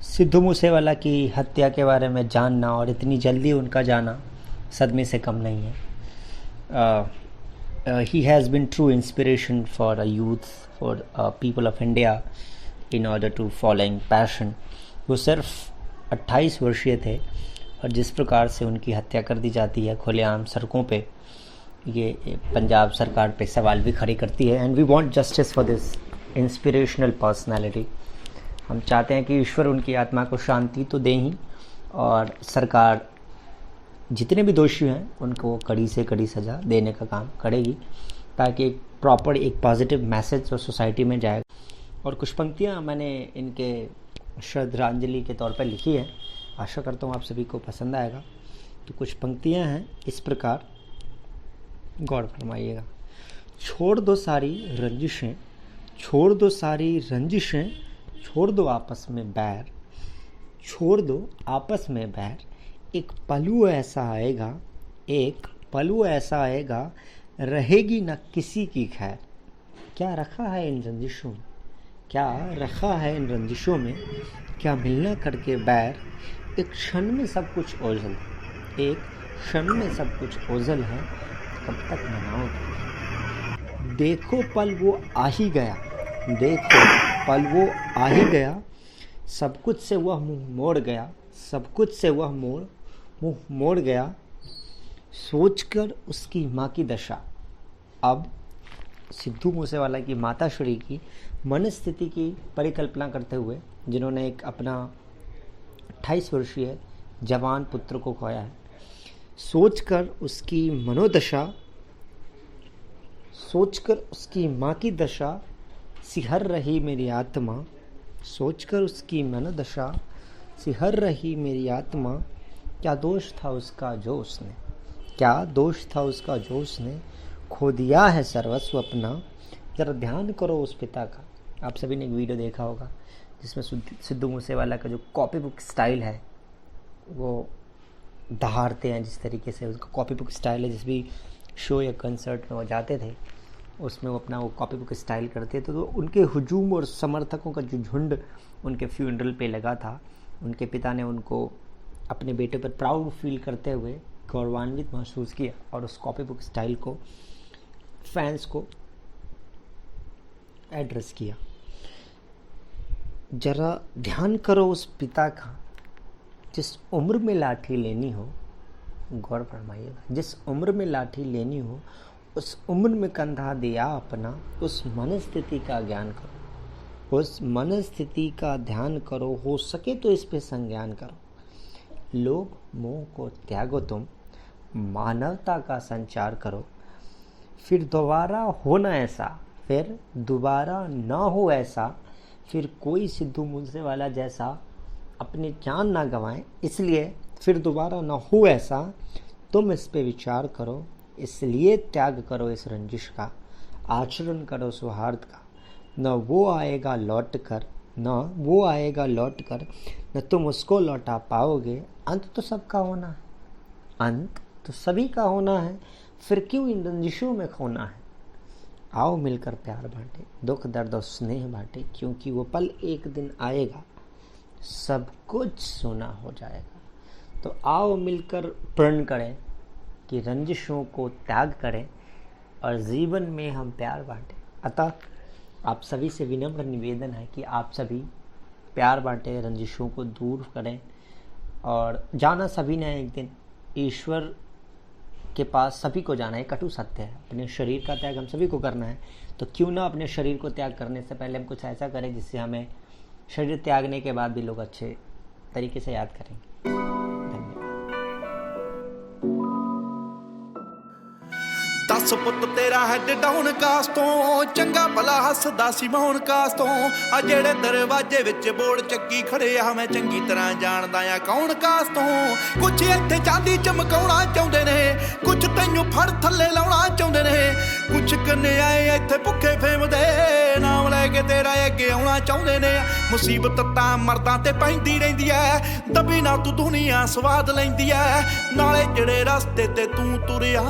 सिद्धू मूसेवाला की हत्या के बारे में जानना और इतनी जल्दी उनका जाना सदमे से कम नहीं है। He has been true inspiration for a youth, for people of India in order to following passion. वो सिर्फ 28 वर्षीय थे और जिस प्रकार से उनकी हत्या कर दी जाती है खुलेआम सड़कों पे, ये पंजाब सरकार पे सवाल भी खड़ी करती है। And we want justice for this inspirational personality. हम चाहते हैं कि ईश्वर उनकी आत्मा को शांति तो दे ही, और सरकार जितने भी दोषी हैं उनको कड़ी से कड़ी सज़ा देने का काम करेगी, ताकि एक प्रॉपर एक पॉजिटिव मैसेज और सोसाइटी में जाएगा। और कुछ पंक्तियाँ मैंने इनके श्रद्धांजलि के तौर पर लिखी है, आशा करता हूँ आप सभी को पसंद आएगा। तो कुछ पंक्तियाँ हैं इस प्रकार, गौर फरमाइएगा। छोड़ दो सारी रंजिशें, छोड़ दो सारी रंजिशें, छोड़ दो आपस में बैर, छोड़ दो आपस में बैर। एक पलू ऐसा आएगा, एक पलू ऐसा आएगा, रहेगी न किसी की खैर। क्या रखा है इन रंजिशों में, क्या रखा है इन रंजिशों में, क्या मिलना करके बैर। एक क्षण में सब कुछ ओझल है, एक क्षण में सब कुछ ओझल है, कब तक मनाओगे। देखो पल वो आ ही गया, देखो पल वो आ ही गया, सब कुछ से वह मुंह मोड़ गया, सब कुछ से वह मुंह मोड़ गया। सोचकर उसकी माँ की दशा। अब सिद्धू मूसेवाला की माताश्री की मनस्थिति की परिकल्पना करते हुए, जिन्होंने एक अपना 28 वर्षीय जवान पुत्र को खोया है, सोचकर उसकी मनोदशा, सोचकर उसकी माँ की दशा, सिहर रही मेरी आत्मा। सोचकर उसकी मनोदशा, सिहर रही मेरी आत्मा। क्या दोष था उसका जो उसने, क्या दोष था उसका जो उसने, खो दिया है सर्वस्व अपना। जरा ध्यान करो उस पिता का। आप सभी ने एक वीडियो देखा होगा जिसमें सिद्धू मूसेवाला का जो कॉपी बुक स्टाइल है वो दहाड़ते हैं, जिस तरीके से उसका कॉपी बुक स्टाइल है। जिस भी शो या कंसर्ट में वो जाते थे उसमें वो अपना वो कॉपी बुक स्टाइल करते थे, तो उनके हुजूम और समर्थकों का जो झुंड उनके फ्यूनरल पे लगा था, उनके पिता ने उनको अपने बेटे पर प्राउड फील करते हुए गौरवान्वित महसूस किया और उस कॉपी बुक स्टाइल को फैंस को एड्रेस किया। जरा ध्यान करो उस पिता का, जिस उम्र में लाठी लेनी हो, गौर फरमाइएगा, जिस उम्र में लाठी लेनी हो उस उम्र में कंधा दिया अपना। उस मनस्थिति का ज्ञान करो, उस मनस्थिति का ध्यान करो, हो सके तो इस पे संज्ञान करो। लोभ मोह को त्यागो तुम, मानवता का संचार करो। फिर दोबारा हो ना ऐसा, फिर दोबारा ना हो ऐसा, फिर कोई सिद्धू मूसेवाला जैसा अपनी जान ना गंवाए। इसलिए फिर दोबारा ना हो ऐसा, तुम इस पे विचार करो। इसलिए त्याग करो इस रंजिश का, आचरण करो सौहार्द का। न वो आएगा लौट कर, न वो आएगा लौट कर, न तुम उसको लौटा पाओगे। अंत तो सबका होना है, अंत तो सभी का होना है, फिर क्यों इन रंजिशों में खोना है। आओ मिलकर प्यार बांटे, दुख दर्द और स्नेह बांटे, क्योंकि वो पल एक दिन आएगा, सब कुछ सोना हो जाएगा। तो आओ मिलकर प्रण करें कि रंजिशों को त्याग करें और जीवन में हम प्यार बांटें। अतः आप सभी से विनम्र निवेदन है कि आप सभी प्यार बांटें, रंजिशों को दूर करें। और जाना सभी ने एक दिन ईश्वर के पास सभी को जाना है, कटु सत्य है। अपने शरीर का त्याग हम सभी को करना है, तो क्यों ना अपने शरीर को त्याग करने से पहले हम कुछ ऐसा करें जिससे हमें शरीर त्यागने के बाद भी लोग अच्छे तरीके से याद करेंगे। दस पुत तेरा हैड डाउन कास तो चंगा भला हसदा सी मोहन कास तो आ जेड़े दरवाजे विच बोर्ड चक्की खड़े आ मैं चंगी तरह जानदा आ कौन कास तो। कुछ इत्थे चांदी चमकाउणा चाहुंदे ने, कुछ तैनूं फड़ थल्ले लाउणा चाहुंदे ने, कुछ कन्याए इत्थे भुखे फेमदे नाम लैके तेरा अगे आउणा चाहुंदे ने। मुसीबत तां मर्दां ते पैंदी रहिंदी ऐ, दबी ना तू दुनिया स्वाद लैंदी ऐ, नाले जेड़े रस्ते ते तूं तुरिया